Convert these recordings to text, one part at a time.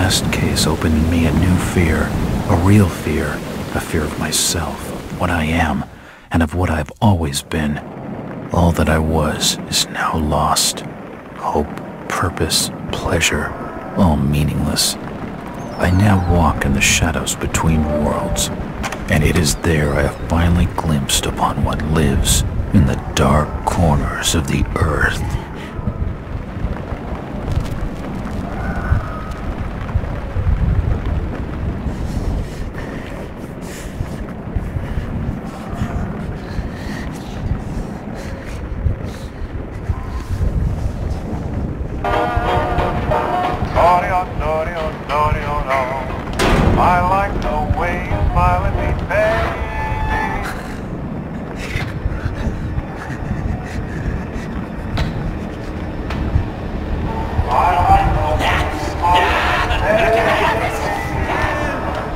last case opened in me a new fear, a real fear, a fear of myself, of what I am, and of what I've always been. All that I was is now lost. Hope, purpose, pleasure, all meaningless. I now walk in the shadows between worlds, and it is there I have finally glimpsed upon what lives in the dark corners of the earth. I like the way you smile at me, baby. I like the way you smile at me, baby. So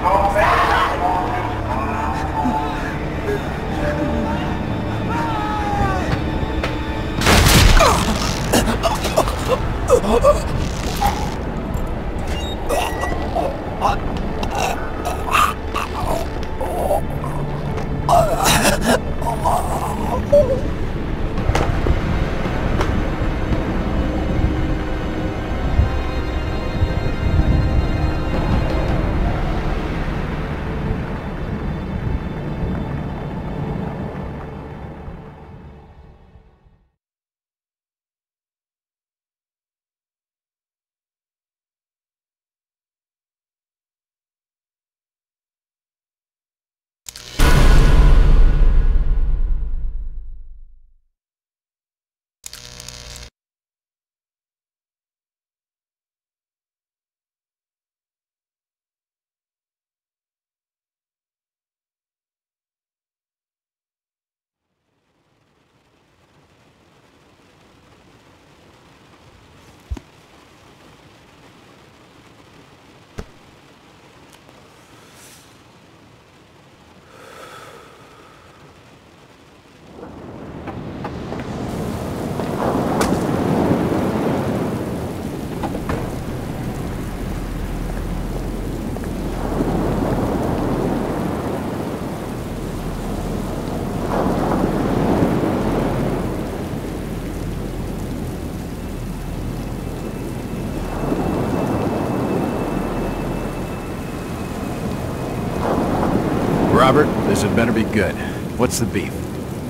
Robert, this had better be good. What's the beef?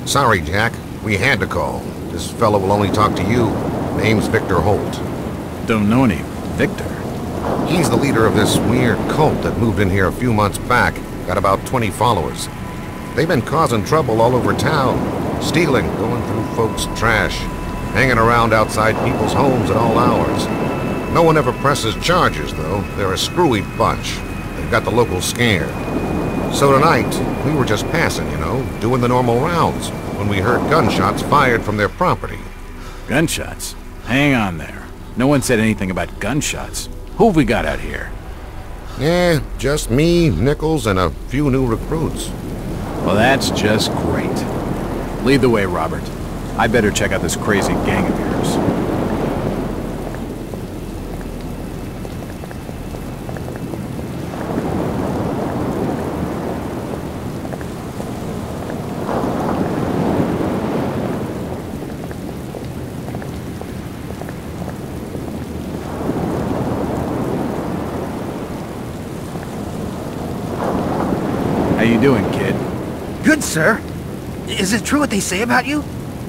Sorry, Jack. We had to call. This fellow will only talk to you. Name's Victor Holt. Don't know any Victor. He's the leader of this weird cult that moved in here a few months back. Got about 20 followers. They've been causing trouble all over town. Stealing, going through folks' trash, hanging around outside people's homes at all hours. No one ever presses charges, though. They're a screwy bunch. They've got the locals scared. So tonight, we were just passing, you know, doing the normal rounds, when we heard gunshots fired from their property. Gunshots? Hang on there. No one said anything about gunshots. Who have we got out here? Just me, Nichols, and a few new recruits. Well, that's just great. Lead the way, Robert. I better check out this crazy gang of yours. How you doing, kid? Good, sir. Is it true what they say about you?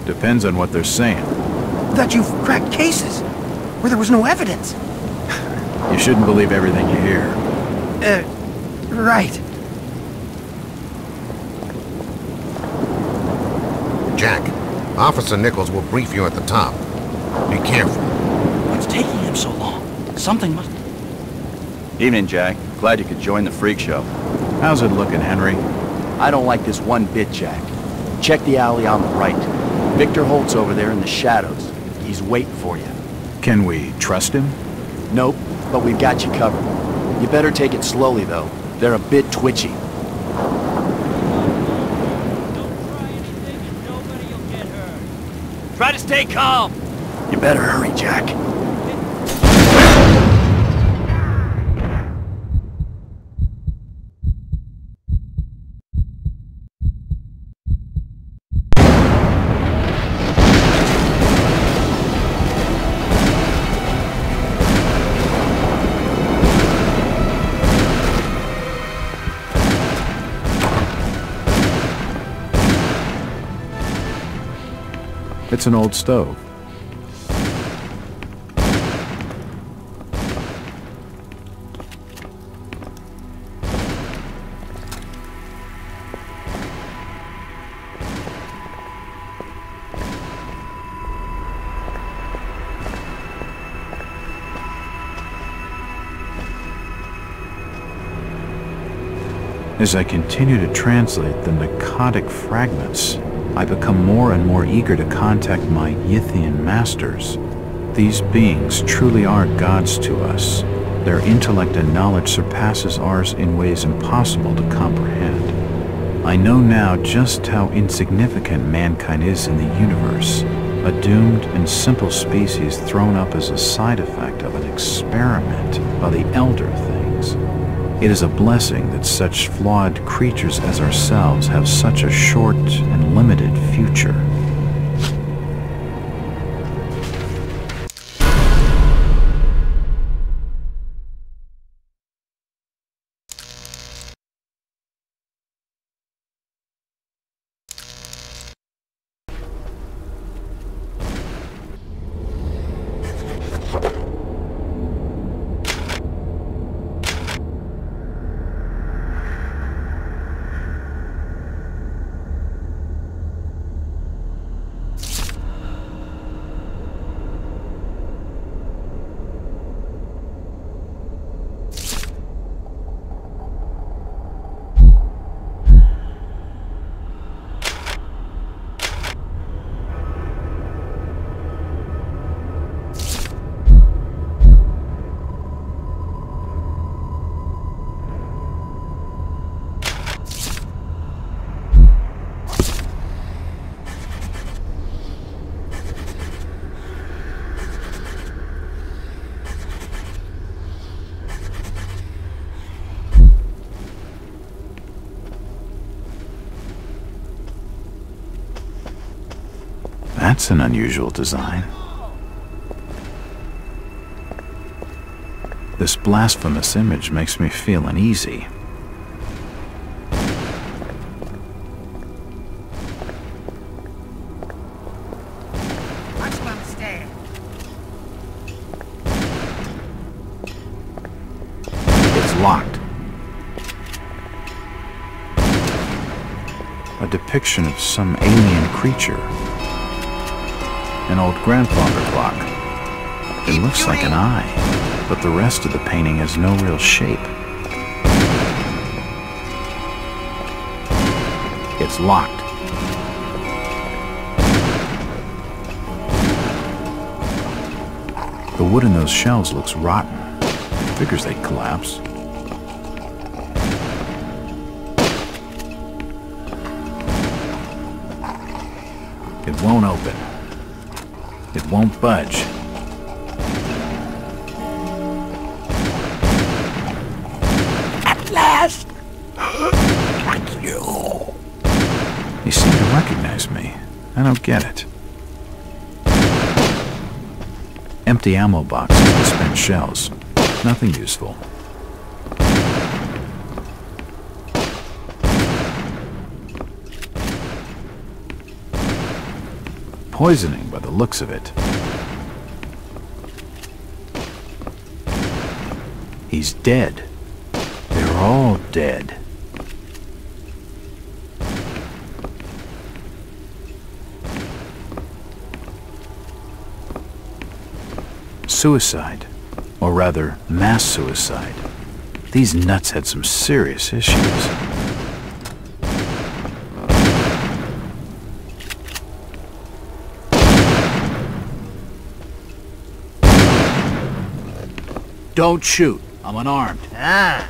Depends on what they're saying. That you've cracked cases where there was no evidence. You shouldn't believe everything you hear. Right. Jack, Officer Nichols will brief you at the top. Be careful. What's taking him so long? Something must... Evening, Jack. Glad you could join the freak show. How's it looking, Henry? I don't like this one bit, Jack. Check the alley on the right. Victor Holt's over there in the shadows. He's waiting for you. Can we trust him? Nope, but we've got you covered. You better take it slowly, though. They're a bit twitchy. Don't try anything and nobody will get hurt. Try to stay calm. You better hurry, Jack. It's an old stove. As I continue to translate the narcotic fragments, I become more and more eager to contact my Yithian masters. These beings truly are gods to us. Their intellect and knowledge surpasses ours in ways impossible to comprehend. I know now just how insignificant mankind is in the universe, a doomed and simple species thrown up as a side effect of an experiment by the elder things. It is a blessing that such flawed creatures as ourselves have such a short and limited future. That's an unusual design. This blasphemous image makes me feel uneasy. Watch them stay. It's locked. A depiction of some alien creature. An old grandfather clock. It looks like an eye, but the rest of the painting has no real shape. It's locked. The wood in those shelves looks rotten. Figures they'd collapse. It won't open. It won't budge. At last! They seem to recognize me. I don't get it. Empty ammo boxes and spent shells. Nothing useful. Poisoning by the looks of it. He's dead. They're all dead. Suicide, or rather, mass suicide. These nuts had some serious issues. Don't shoot. I'm unarmed. Ah,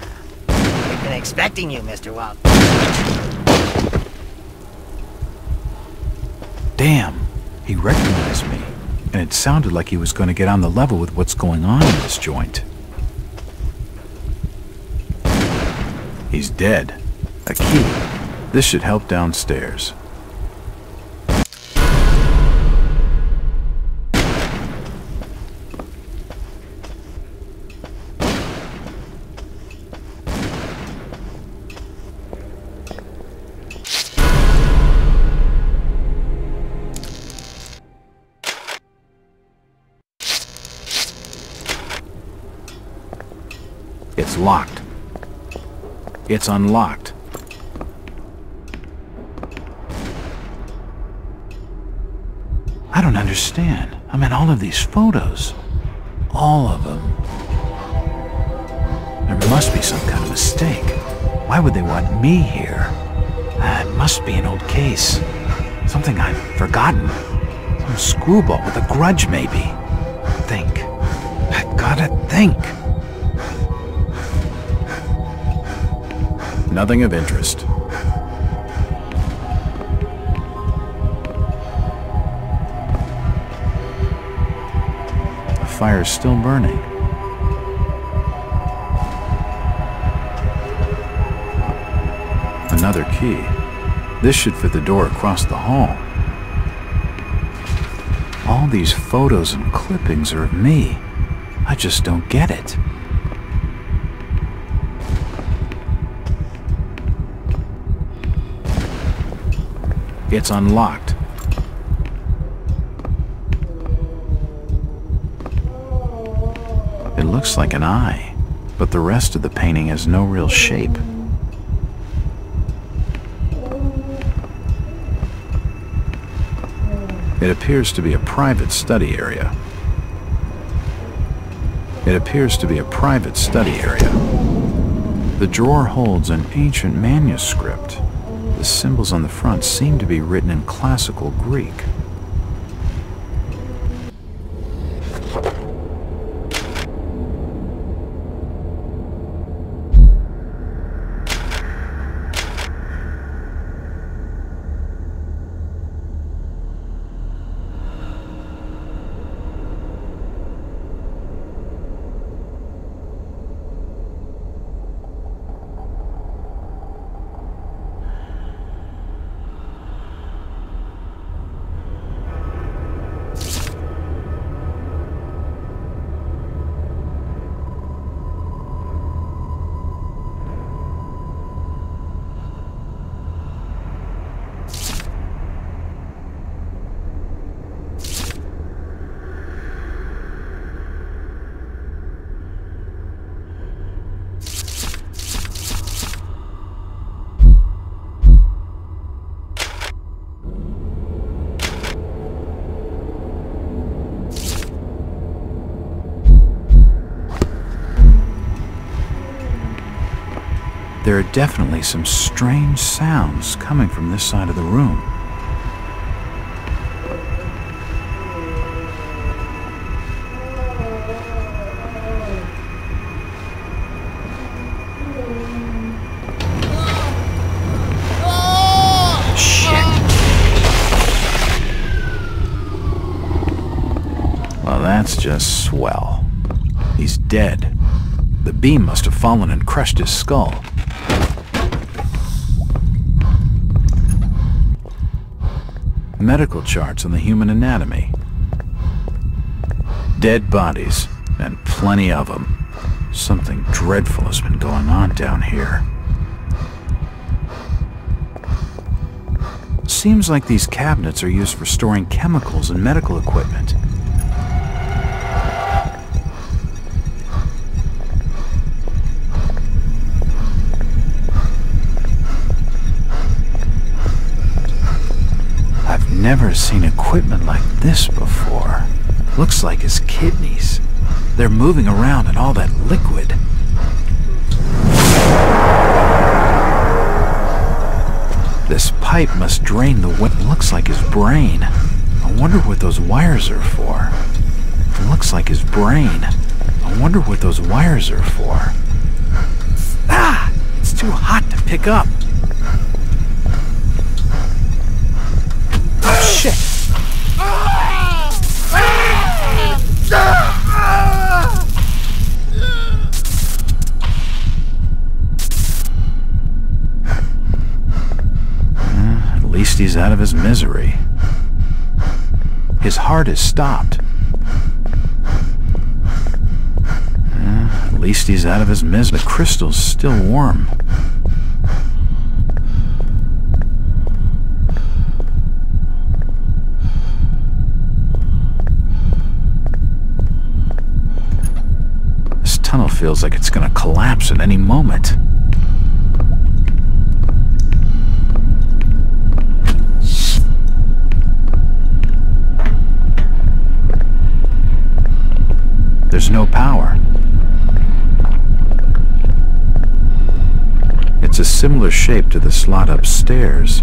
we've been expecting you, Mr. Walt. Damn, he recognized me. And it sounded like he was going to get on the level with what's going on in this joint. He's dead. A key. This should help downstairs. It's locked. It's unlocked. I don't understand. I mean, all of these photos. All of them. There must be some kind of mistake. Why would they want me here? It must be an old case. Something I've forgotten. Some screwball with a grudge, maybe. Think. I've gotta think. Nothing of interest. The fire's still burning. Another key. This should fit the door across the hall. All these photos and clippings are of me. I just don't get it. It's unlocked. It looks like an eye, but the rest of the painting has no real shape. It appears to be a private study area. It appears to be a private study area. The drawer holds an ancient manuscript. The symbols on the front seem to be written in classical Greek. There are definitely some strange sounds coming from this side of the room. Shit! Well, that's just swell. He's dead. The beam must have fallen and crushed his skull. Medical charts on the human anatomy. Dead bodies, and plenty of them. Something dreadful has been going on down here. Seems like these cabinets are used for storing chemicals and medical equipment. Never seen equipment like this before. Looks like his kidneys. They're moving around in all that liquid. This pipe must drain the wind. Looks like his brain. I wonder what those wires are for. It looks like his brain. I wonder what those wires are for. Ah! It's too hot to pick up. Shit! At least he's out of his misery. His heart has stopped. At least he's out of his misery. The crystal's still warm. feels like it's gonna collapse at any moment. There's no power. It's a similar shape to the slot upstairs.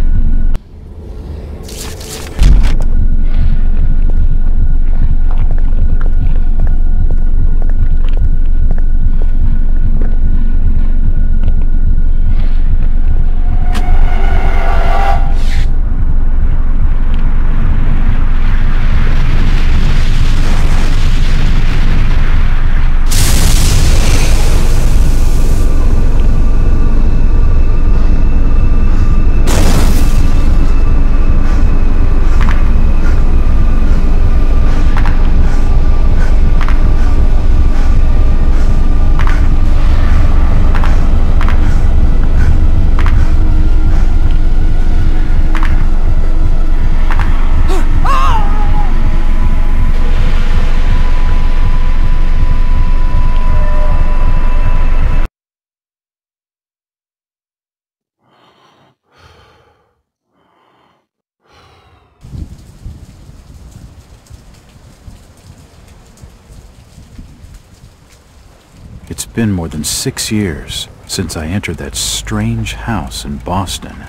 It's been more than 6 years since I entered that strange house in Boston.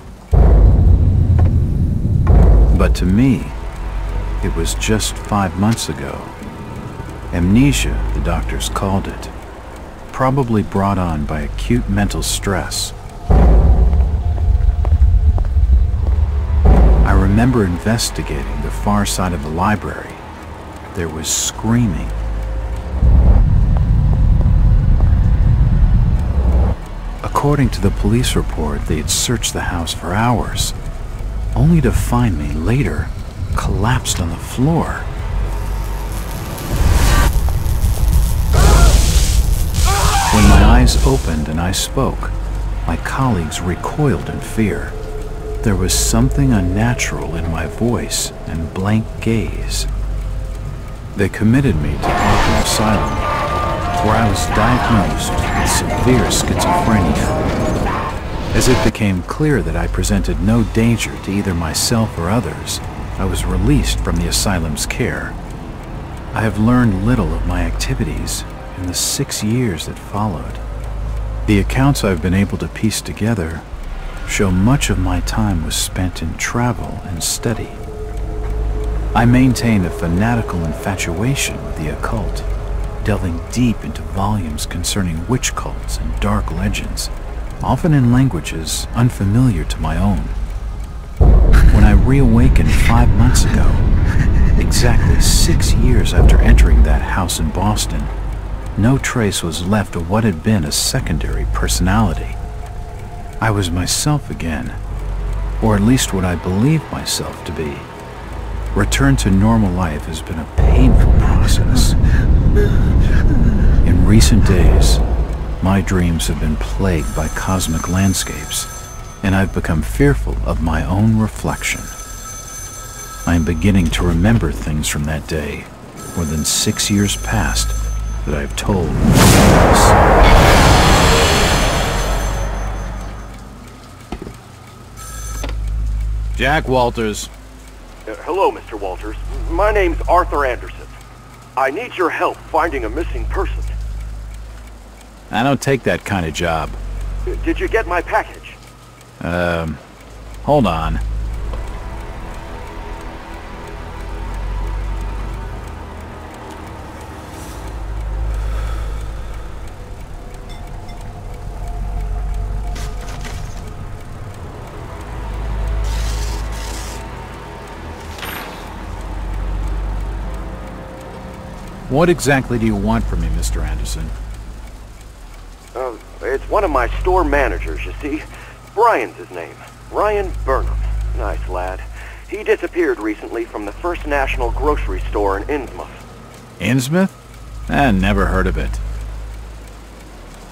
But to me, it was just 5 months ago. Amnesia, the doctors called it, probably brought on by acute mental stress. I remember investigating the far side of the library. There was screaming. According to the police report, they had searched the house for hours, only to find me later collapsed on the floor. When my eyes opened and I spoke, my colleagues recoiled in fear. There was something unnatural in my voice and blank gaze. They committed me to Arkham Asylum, where I was diagnosed with severe schizophrenia. As it became clear that I presented no danger to either myself or others, I was released from the asylum's care. I have learned little of my activities in the 6 years that followed. The accounts I've been able to piece together show much of my time was spent in travel and study. I maintained a fanatical infatuation with the occult, delving deep into volumes concerning witch cults and dark legends, often in languages unfamiliar to my own. When I reawakened 5 months ago, exactly 6 years after entering that house in Boston, no trace was left of what had been a secondary personality. I was myself again, or at least what I believed myself to be. Return to normal life has been a painful process. In recent days, my dreams have been plagued by cosmic landscapes, and I've become fearful of my own reflection. I am beginning to remember things from that day, more than 6 years past, that I've told no one else. Jack Walters. Hello, Mr. Walters. My name's Arthur Anderson. I need your help finding a missing person. I don't take that kind of job. Did you get my package? Hold on. What exactly do you want from me, Mr. Anderson? It's one of my store managers, you see. Brian's his name. Ryan Burnham. Nice lad. He disappeared recently from the First National grocery store in Innsmouth. Innsmouth? Never heard of it.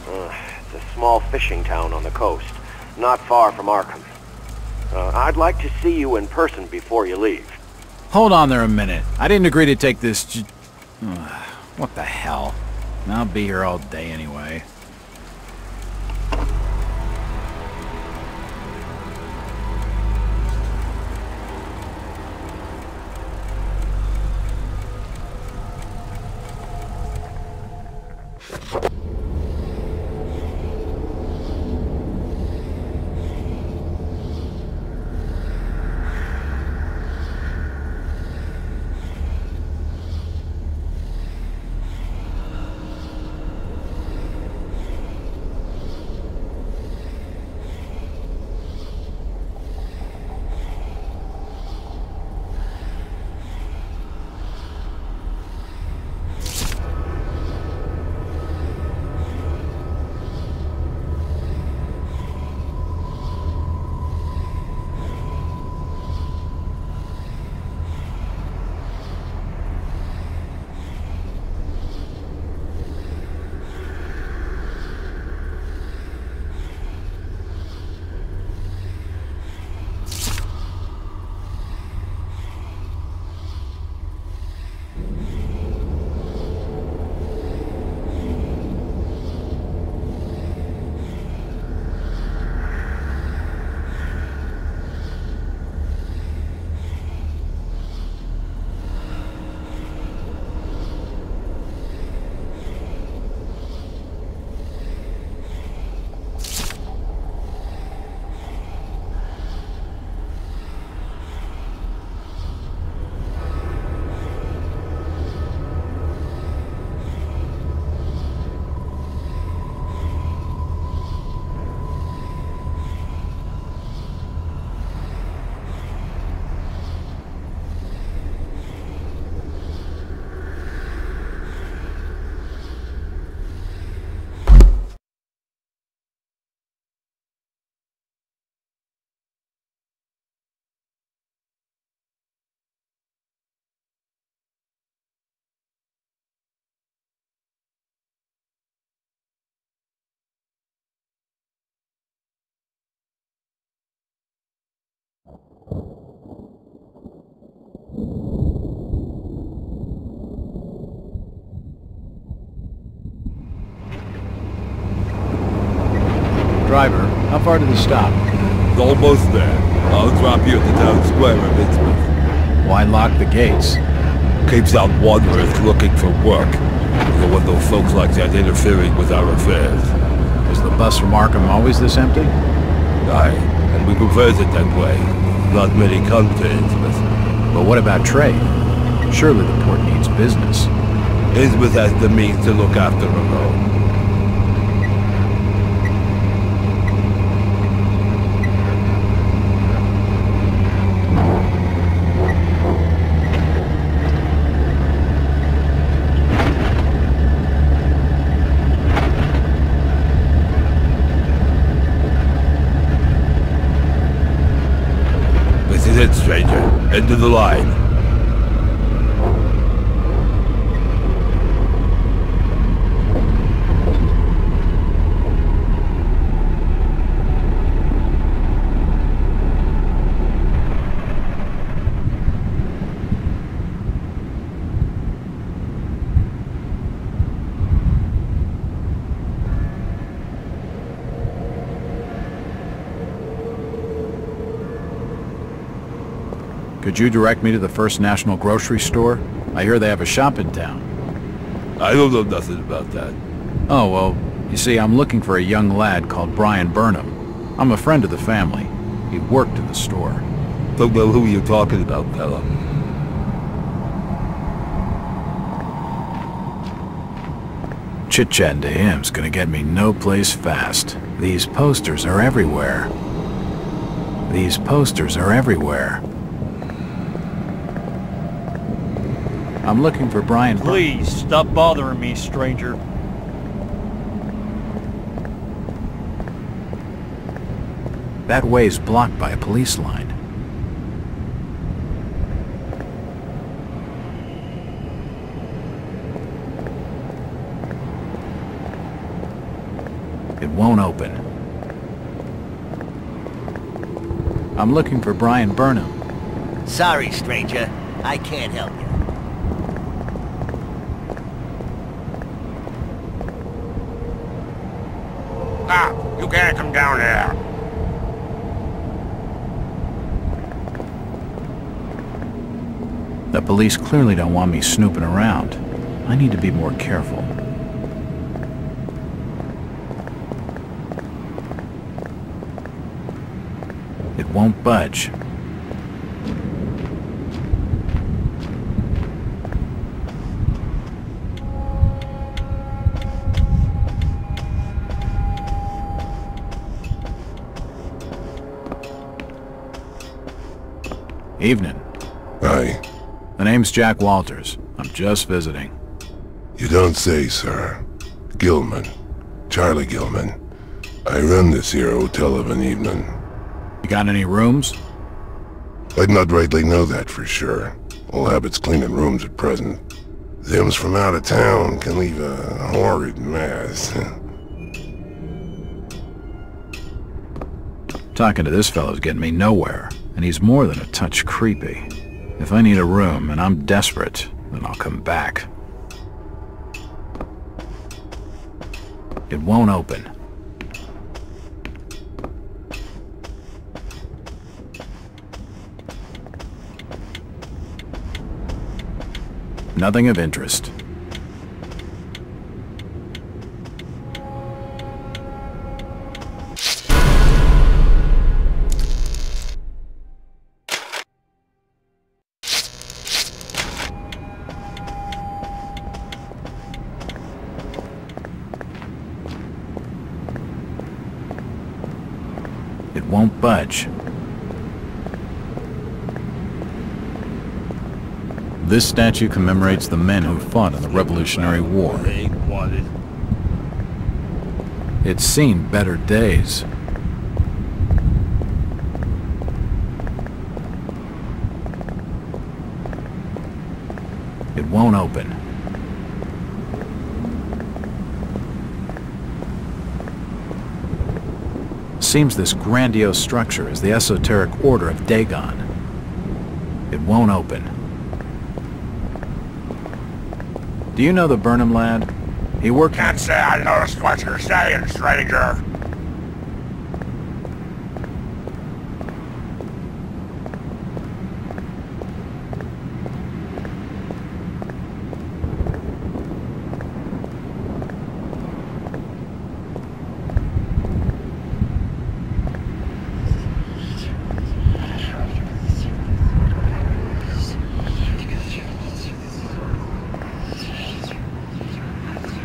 It's a small fishing town on the coast, not far from Arkham. I'd like to see you in person before you leave. Hold on there a minute. I didn't agree to take this what the hell? I'll be here all day anyway. Driver, how far to the stop? It's almost there. I'll drop you at the town square of Innsmouth. Why lock the gates? Keeps out wanderers looking for work. We don't want those folks like that interfering with our affairs. Is the bus from Arkham always this empty? Aye, and we prefers it that way. Not many come to Innsmouth. But what about trade? Surely the port needs business. Innsmouth has the means to look after her own. This is it, stranger. End of the line. Could you direct me to the First National Grocery Store? I hear they have a shop in town. I don't know nothing about that. Oh, well, you see, I'm looking for a young lad called Brian Burnham. I'm a friend of the family. He worked in the store. Don't know who you're talking about, fella. Chit-chatting to him's gonna get me no place fast. These posters are everywhere. These posters are everywhere. I'm looking for Brian. Please, stop bothering me, stranger. That way's blocked by a police line. It won't open. I'm looking for Brian Burnham. Sorry, stranger. I can't help you. You can't come down here. The police clearly don't want me snooping around. I need to be more careful. It won't budge. Evening. Hi. The name's Jack Walters. I'm just visiting. You don't say, sir. Gilman. Charlie Gilman. I run this here hotel of an evening. You got any rooms? I'd not rightly know that for sure. All habits cleaning rooms at present. Them's from out of town can leave a horrid mess. Talking to this fellow's getting me nowhere, and he's more than a touch creepy. If I need a room and I'm desperate, then I'll come back. It won't open. Nothing of interest. It won't budge. This statue commemorates the men who fought in the Revolutionary War. It's seen better days. It won't open. Seems this grandiose structure is the esoteric order of Dagon. It won't open. Do you know the Burnham lad? He worked... Can't say I noticed what you're saying, stranger.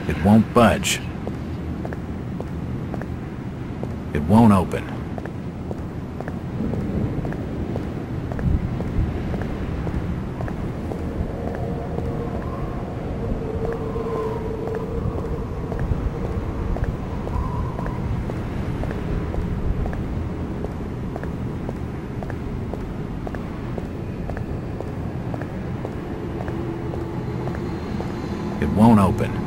It won't budge. It won't open. It won't open.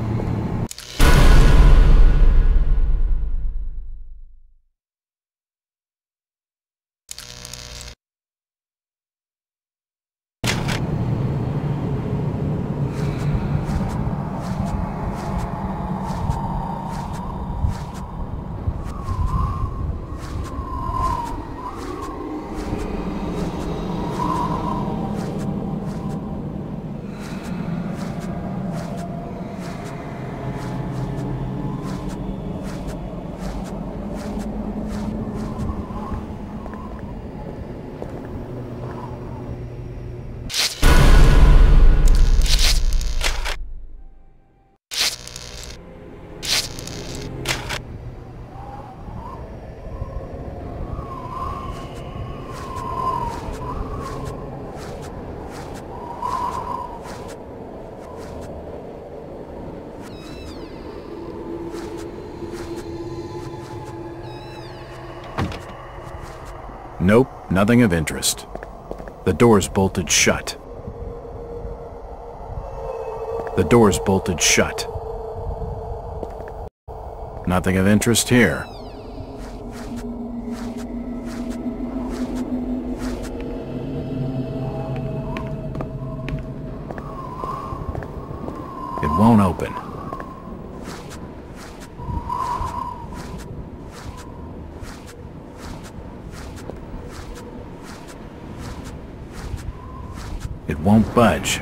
Nope, nothing of interest. The door's bolted shut. The door's bolted shut. Nothing of interest here. It won't open. won't budge.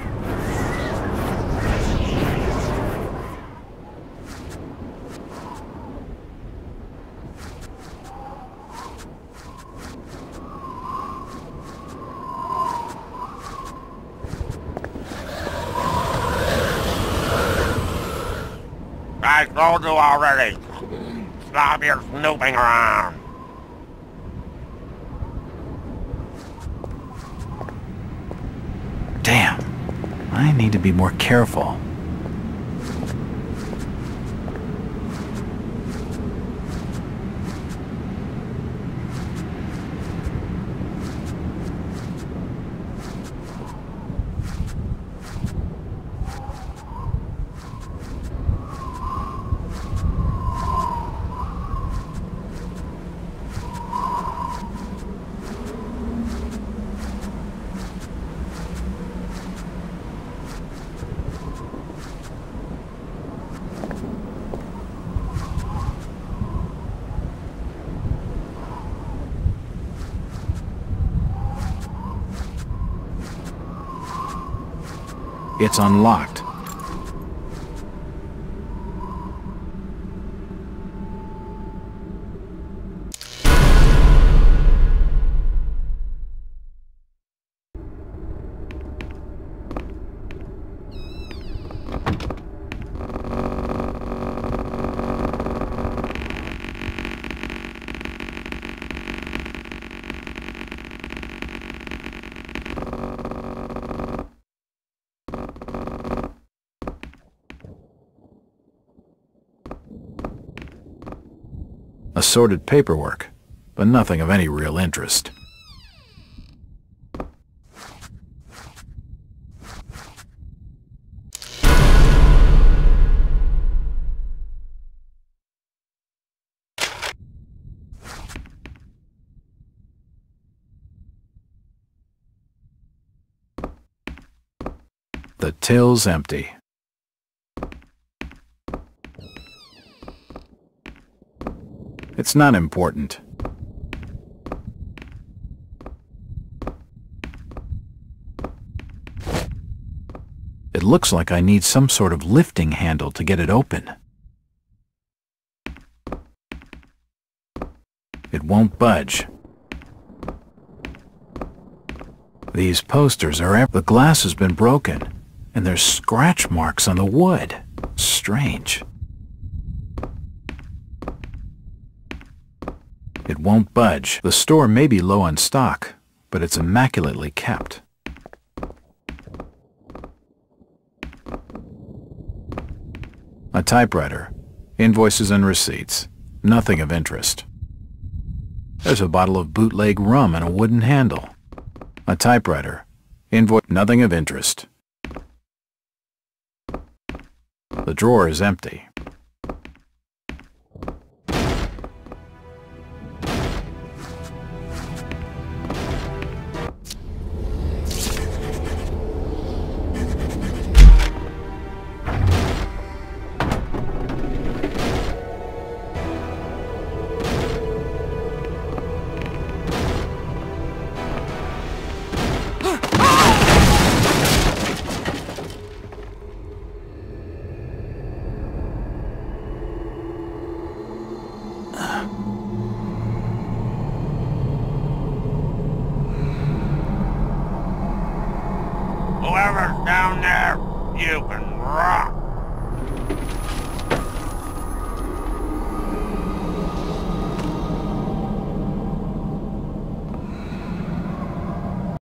I told you already. Stop your snooping around. Damn. I need to be more careful. It's unlocked. Assorted paperwork, but nothing of any real interest. The till's empty. It's not important. It looks like I need some sort of lifting handle to get it open. It won't budge. These posters are... The glass has been broken, and there's scratch marks on the wood. Strange. It won't budge. The store may be low on stock, but it's immaculately kept. A typewriter, invoices and receipts, nothing of interest. There's a bottle of bootleg rum and a wooden handle. A typewriter, invoice, nothing of interest. The drawer is empty. Whoever's down there, you can